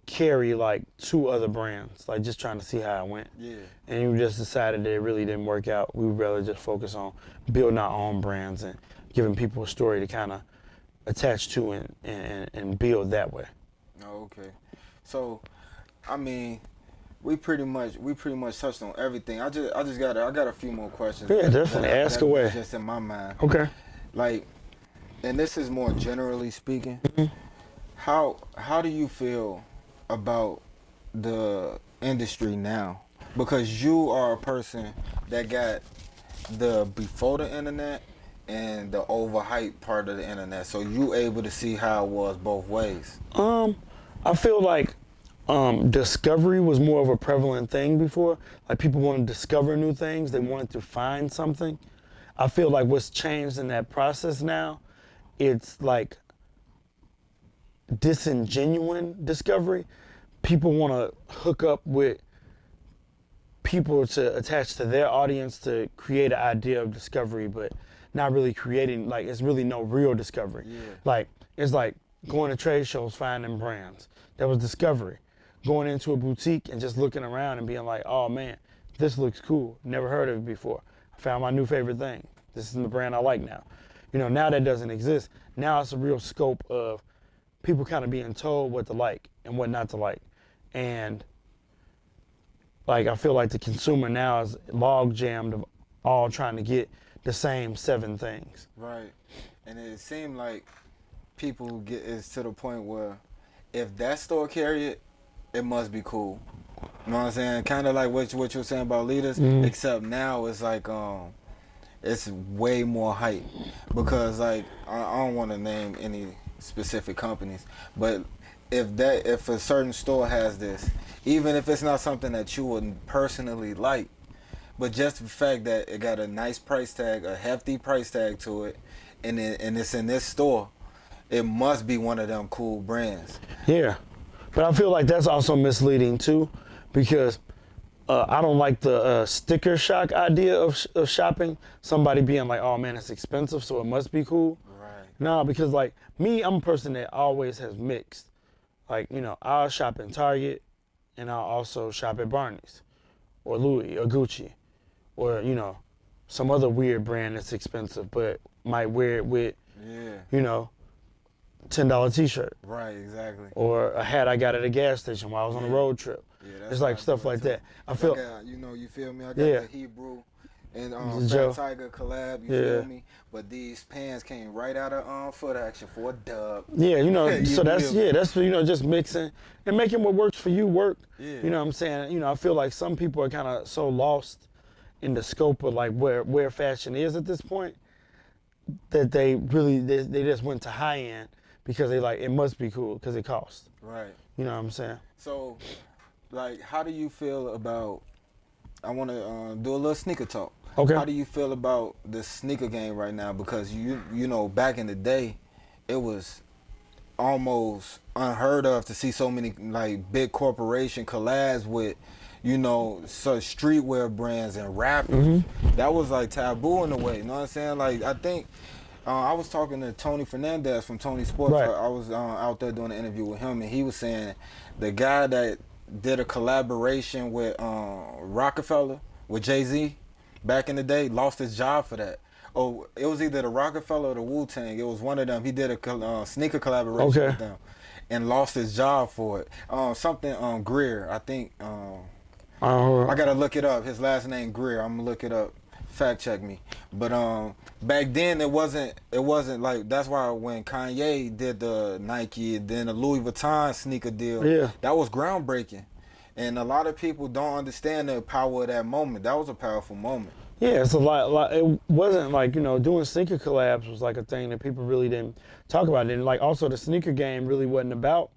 carry like 2 other brands, like just trying to see how it went. Yeah. And we just decided that it really didn't work out. We would rather just focus on building our own brands and giving people a story to kind of attach to and build that way. Oh, okay. So, I mean, we pretty much touched on everything. I got a few more questions. Yeah, definitely. Ask away. Just in my mind. Okay. Like, and this is more generally speaking. Mm-hmm. How do you feel about the industry now? Because you are a person that got the before the internet and the overhyped part of the internet, so you able to see how it was both ways. I feel like discovery was more of a prevalent thing before. Like, people want to discover new things, they wanted to find something. I feel like what's changed in that process now, it's like disingenuine discovery. People want to hook up with people to attach to their audience to create an idea of discovery, but not really creating, like, it's really no real discovery. Yeah. Like, it's like going to trade shows, finding brands. That was discovery. Going into a boutique and just looking around and being like, oh man, this looks cool. Never heard of it before. I found my new favorite thing. This is the brand I like now. You know, now that doesn't exist. Now it's a real scope of people kind of being told what to like and what not to like. And like, I feel like the consumer now is log jammed of all trying to get the same 7 things. Right. And it seemed like people it's to the point where if that store carry it, it must be cool. You know what I'm saying? Kind of like what you were saying about leaders, except now it's like it's way more hype. Because like I don't want to name any specific companies, but if a certain store has this, even if it's not something that you would personally like, but just the fact that it got a nice price tag, a hefty price tag to it, and it's in this store, it must be one of them cool brands. Yeah, but I feel like that's also misleading too, because I don't like the sticker shock idea of shopping. Somebody being like, oh man, it's expensive, so it must be cool. Right. No, because like me, I'm a person that always has mixed. Like, you know, I'll shop in Target, and I'll also shop at Barney's, or Louis, or Gucci, or, you know, some other weird brand that's expensive, but might wear it with, you know, $10 t-shirt. Right, exactly. Or a hat I got at a gas station while I was on a road trip. Yeah, that's it's like stuff like that. I feel, you feel me? I got the Hebrew and Fat Tiger collab, you feel me? But these pants came right out of Foot Action for a dub. Yeah, you know, so that's you know, just mixing and making what works for you work. Yeah. You know what I'm saying? You know, I feel like some people are kind of so lost in the scope of like where fashion is at this point that they just went to high end because they like, it must be cool because it costs. Right. You know what I'm saying? So, like, how do you feel about, I want to do a little sneaker talk. Okay. How do you feel about the sneaker game right now? Because you know, back in the day, it was almost unheard of to see so many like big corporation collabs with, you know, such streetwear brands and rappers. Mm-hmm. That was like taboo in a way. You know what I'm saying? Like, I think I was talking to Tony Fernandez from Tony Sports. Right. I was out there doing an interview with him, and he was saying the guy that did a collaboration with Rockefeller with Jay-Z back in the day lost his job for that. Oh, it was either the Rockefeller or the Wu-Tang. It was one of them. He did a sneaker collaboration with them and lost his job for it. Something Greer, I think. I gotta look it up. His last name Greer. I'm gonna look it up. Fact check me. But back then it wasn't like, that's why when Kanye did the Nike and then the Louis Vuitton sneaker deal, that was groundbreaking. And a lot of people don't understand the power of that moment. That was a powerful moment. Yeah, it's a lot. It wasn't like, you know, doing sneaker collabs was like a thing that people really didn't talk about. And like, also the sneaker game really wasn't about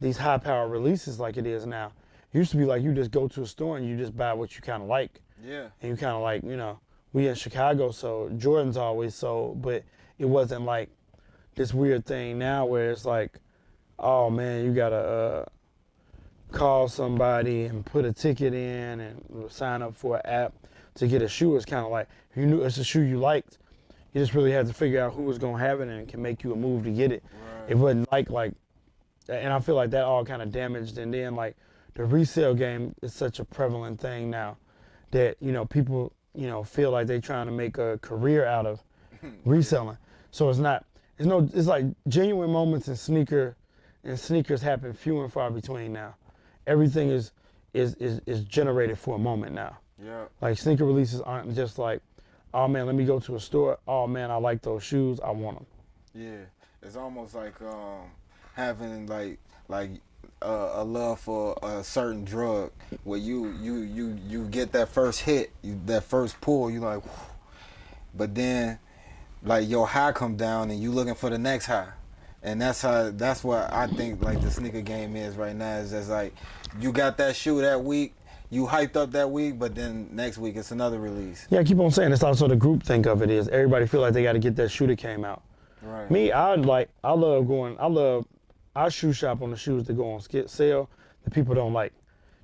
these high-powered releases like it is now. It used to be like you just go to a store and you just buy what you kind of like. Yeah. And you kind of like, we in Chicago, so Jordan's always sold, but it wasn't like this weird thing now where it's like, oh man, you gotta call somebody and put a ticket in and sign up for an app to get a shoe. It's kind of like, if you knew it's a shoe you liked, you just really had to figure out who was gonna have it and can make you a move to get it. Right. It wasn't like, and I feel like that all kind of damaged. And then like the resale game is such a prevalent thing now that, people, feel like they're trying to make a career out of reselling. So it's like genuine moments in sneakers happen few and far between now. Everything is generated for a moment now. Yeah. Like sneaker releases aren't just like, oh man, let me go to a store. Oh man, I like those shoes. I want them. Yeah. It's almost like having like a love for a certain drug where you get that first hit, that first pull, you like, whew. But then like your high come down and you looking for the next high. And that's what I think like the sneaker game is right now. Is just like you got that shoe that week, you hyped up that week, but then next week it's another release. Yeah, I keep on saying it's also the group think of it is everybody feel like they got to get that shoe that came out. Right. Me, I shoe shop on the shoes that go on sale that people don't like.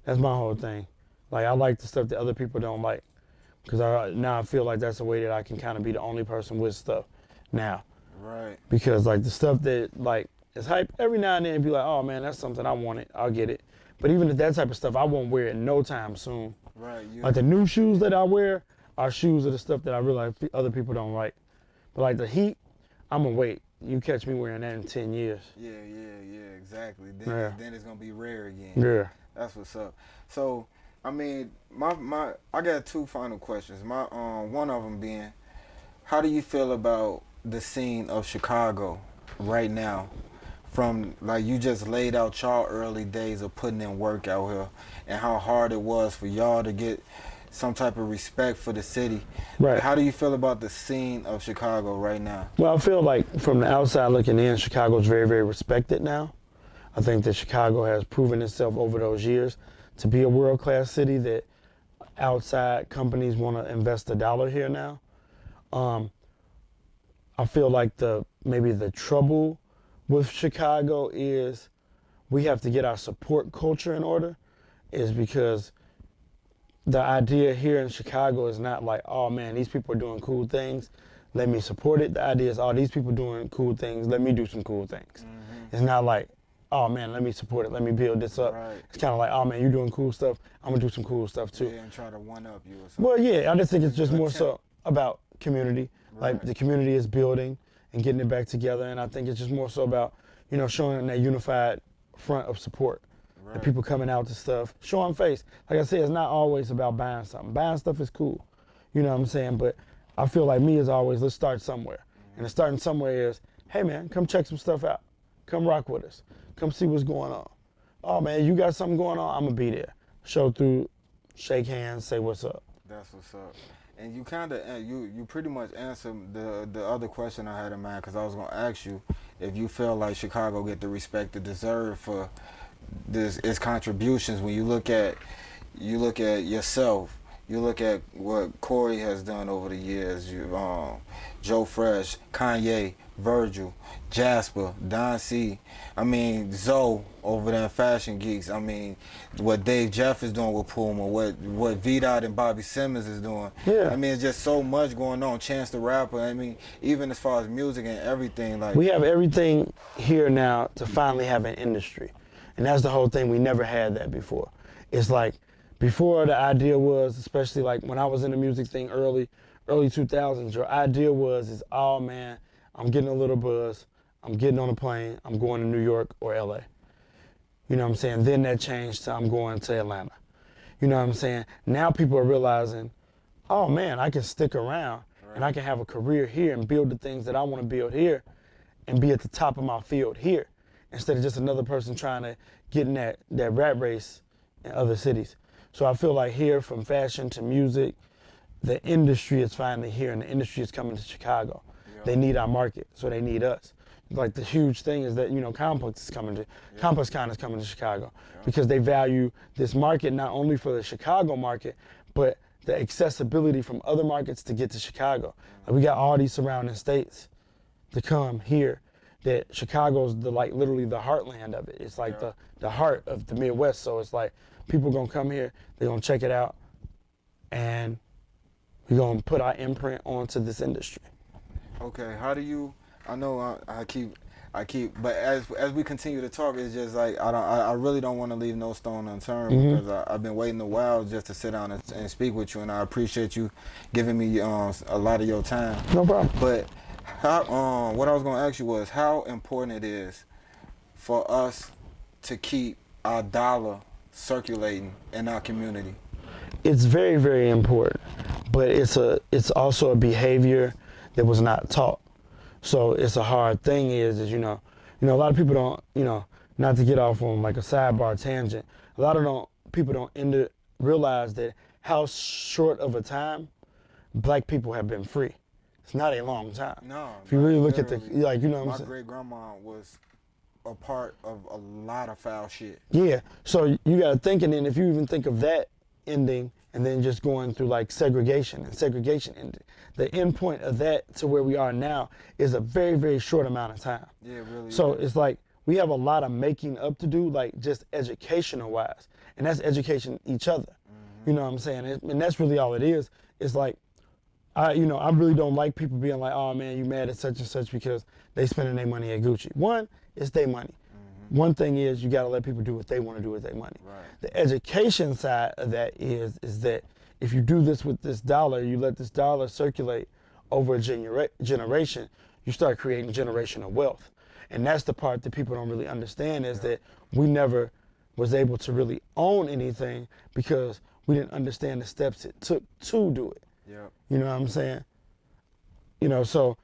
That's my whole thing. Like I like the stuff that other people don't like because now I feel like that's a way that I can kind of be the only person with stuff now. Right. Because like the stuff that like is hype every now and then be like, oh man, that's something I want it, I'll get it. But even if that type of stuff, I won't wear it no time soon. Right. Like the new shoes that I wear are shoes of the stuff that I realize other people don't like. But like the Heat, I'm gonna wait. You catch me wearing that in 10 years. Yeah, exactly. Then it's gonna be rare again. Yeah. That's what's up. So, I mean, I got two final questions. One of them being, how do you feel about the scene of Chicago right now? From like you just laid out y'all early days of putting in work out here and how hard it was for y'all to get some type of respect for the city. Right. How do you feel about the scene of Chicago right now? Well, I feel like from the outside looking in, Chicago's very, very respected now. I think that Chicago has proven itself over those years to be a world-class city that outside companies want to invest $1 here now. I feel like maybe the trouble with Chicago is we have to get our support culture in order, is because the idea here in Chicago is not like, oh man, these people are doing cool things, let me support it. The idea is, oh, these people doing cool things, let me do some cool things. Mm-hmm. It's not like, oh man, let me support it, let me build this up. Right. It's kind of like, oh man, you're doing cool stuff, I'm gonna do some cool stuff too. Yeah, and try to one-up you or something. Well, yeah, I just think it's just more so about community. Right. Like the community is building and getting it back together, and I think it's just more so about, showing that unified front of support. Right. The people coming out to stuff, showing face. Like I said, it's not always about buying something. Buying stuff is cool, you know what I'm saying? But I feel like me is always, let's start somewhere. Mm-hmm. And the starting somewhere is, hey man, come check some stuff out. Come rock with us. Come see what's going on. Oh man, you got something going on? I'm gonna be there. Show through, shake hands, say what's up. That's what's up. And you kind of, you pretty much answered the other question I had in mind, because I was going to ask you if you feel like Chicago get the respect it deserve for its contributions. When you look at yourself, you look at what Corey has done over the years, Joe Fresh, Kanye, Virgil, Jasper, Don C. I mean, Zoe over there in Fashion Geeks. I mean, what Dave Jeff is doing with Puma, what V-Dot and Bobby Simmons is doing. Yeah. I mean, it's just so much going on. Chance the Rapper. I mean, even as far as music and everything. Like, we have everything here now to finally have an industry. And that's the whole thing. We never had that before. It's like, before the idea was, especially like when I was in the music thing early 2000s, your idea was, oh man, I'm getting a little buzz, I'm getting on a plane, I'm going to New York or LA. You know what I'm saying? Then that changed to I'm going to Atlanta. You know what I'm saying? Now people are realizing, oh man, I can stick around and I can have a career here and build the things that I want to build here and be at the top of my field here, instead of just another person trying to get in that rat race in other cities. So I feel like here, from fashion to music, the industry is finally here and the industry is coming to Chicago. They need our market, so they need us. like the huge thing is that, Complex is coming to, ComplexCon is coming to Chicago because they value this market not only for the Chicago market, but the accessibility from other markets to get to Chicago. Like we got all these surrounding states to come here, that Chicago's literally the heartland of it. It's like the heart of the Midwest. So it's like people gonna come here, they're gonna check it out, and we're gonna put our imprint onto this industry. Okay, how do you? I know I keep, but as we continue to talk, it's just like I really don't want to leave no stone unturned because I've been waiting a while just to sit down and speak with you, and I appreciate you giving me a lot of your time. No problem. But how, what I was gonna ask you was how important it is for us to keep our dollar circulating in our community. It's very, very important, but it's also a behavior that was not taught. So it's a hard thing is a lot of people don't, not to get off on like a sidebar tangent, a lot of people don't realize that how short of a time black people have been free. It's not a long time. No. If you really look at what I'm saying. My great grandma was a part of a lot of foul shit. Yeah. So you got to think, and then if you even think of that ending and then just going through like segregation ending, the end point of that to where we are now is a very, very short amount of time. Yeah, really. So it's like we have a lot of making up to do, like just educational wise, and that's education each other. You know what I'm saying? And that's really all it is. It's like, I really don't like people being like, oh man, you mad at such and such because they spending their money at Gucci. One, it's their money. One thing is you gotta let people do what they want to do with their money. Right. The education side of that is that if you do this with this dollar, you let this dollar circulate over a generation, you start creating generational wealth. And that's the part that people don't really understand is that we never was able to really own anything because we didn't understand the steps it took to do it. Yep. You know what I'm saying? So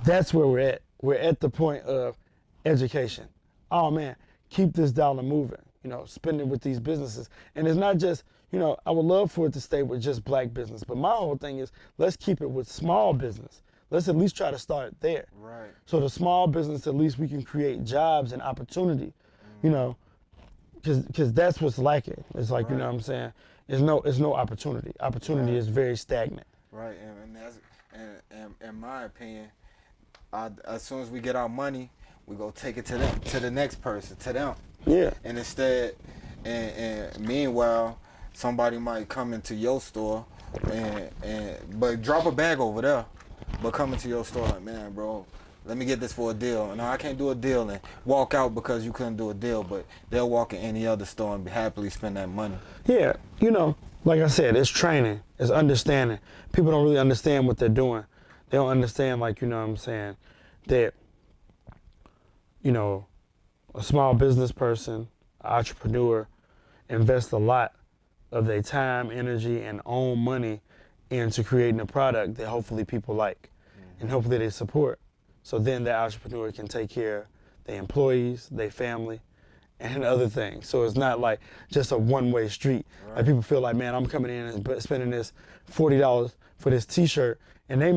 that's where we're at. We're at the point of education. Oh man, keep this dollar moving, spend it with these businesses. And it's not just, I would love for it to stay with just black business, but my whole thing is let's keep it with small business. Let's at least try to start there. Right. So the small business, at least we can create jobs and opportunity, because that's what's lacking. It's like, you know what I'm saying? There's no opportunity. Opportunity is very stagnant. Right, and that's in my opinion, as soon as we get our money, we go take it to them, to the next person, to them. Yeah. And instead, and meanwhile, somebody might come into your store but drop a bag over there, but come into your store like, man, bro, let me get this for a deal. No, I can't do a deal, and walk out because you couldn't do a deal, but they'll walk in any other store and happily spend that money. Yeah, like I said, it's training, it's understanding. People don't really understand what they're doing. They don't understand, like, that, a small business person, entrepreneur, invests a lot of their time, energy, and own money into creating a product that hopefully people like and hopefully they support. So then the entrepreneur can take care of their employees, their family, and other things. So it's not like just a one-way street. Right. Like people feel like, man, I'm coming in and spending this $40 for this T-shirt, and they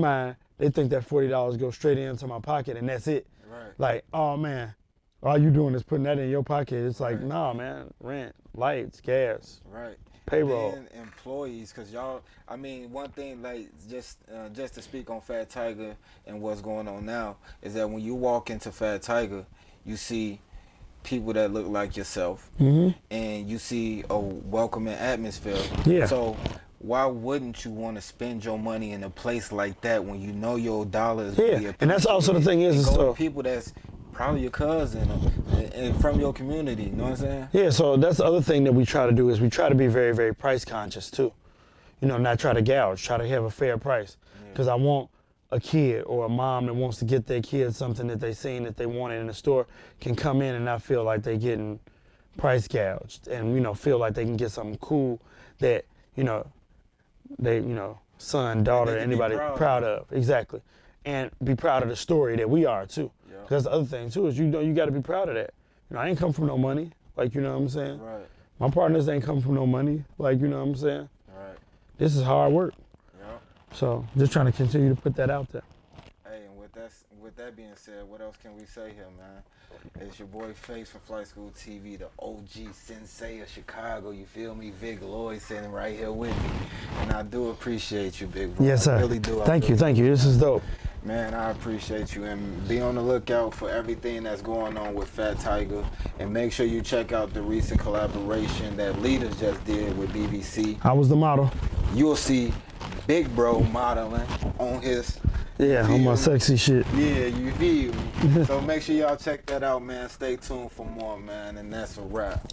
think that $40 goes straight into my pocket and that's it. Right. Like, oh man, all you doing is putting that in your pocket. It's like, nah, man, rent, lights, gas, right, payroll, and employees. Cause one thing, like just to speak on Fat Tiger and what's going on now is that when you walk into Fat Tiger, you see people that look like yourself, and you see a welcoming atmosphere. Yeah. So why wouldn't you want to spend your money in a place like that when you know your dollar is really appreciated? And that's also the thing is, go to people that's probably your cousin and from your community. You know what I'm saying? Yeah. So that's the other thing that we try to do is we try to be very, very price conscious too. Not try to gouge. Try to have a fair price. Because I want a kid or a mom that wants to get their kid something that they seen that they wanted in the store can come in and not feel like they getting price gouged and feel like they can get something cool that they son, daughter, anybody proud of. Exactly. And be proud of the story that we are too. Yeah. Because the other thing too is you got to be proud of that. I ain't come from no money, like, you know what I'm saying? Right. My partners ain't come from no money, like, you know what I'm saying? Right. This is hard work. Yeah. So just trying to continue to put that out there. Hey, and with that being said, what else can we say here, man? It's your boy Face from Flight School TV, the OG sensei of Chicago. You feel me? Vic Lloyd sitting right here with me, and I do appreciate you, big bro. Yes, sir. I really do. Thank you. This is dope. Man, I appreciate you, and be on the lookout for everything that's going on with Fat Tiger, and make sure you check out the recent collaboration that Leaders just did with BBC. I was the model. You'll see Big Bro modeling on his. Yeah, on my sexy shit. Yeah, you feel me? So make sure y'all check that out, man. Stay tuned for more, man, and that's a wrap.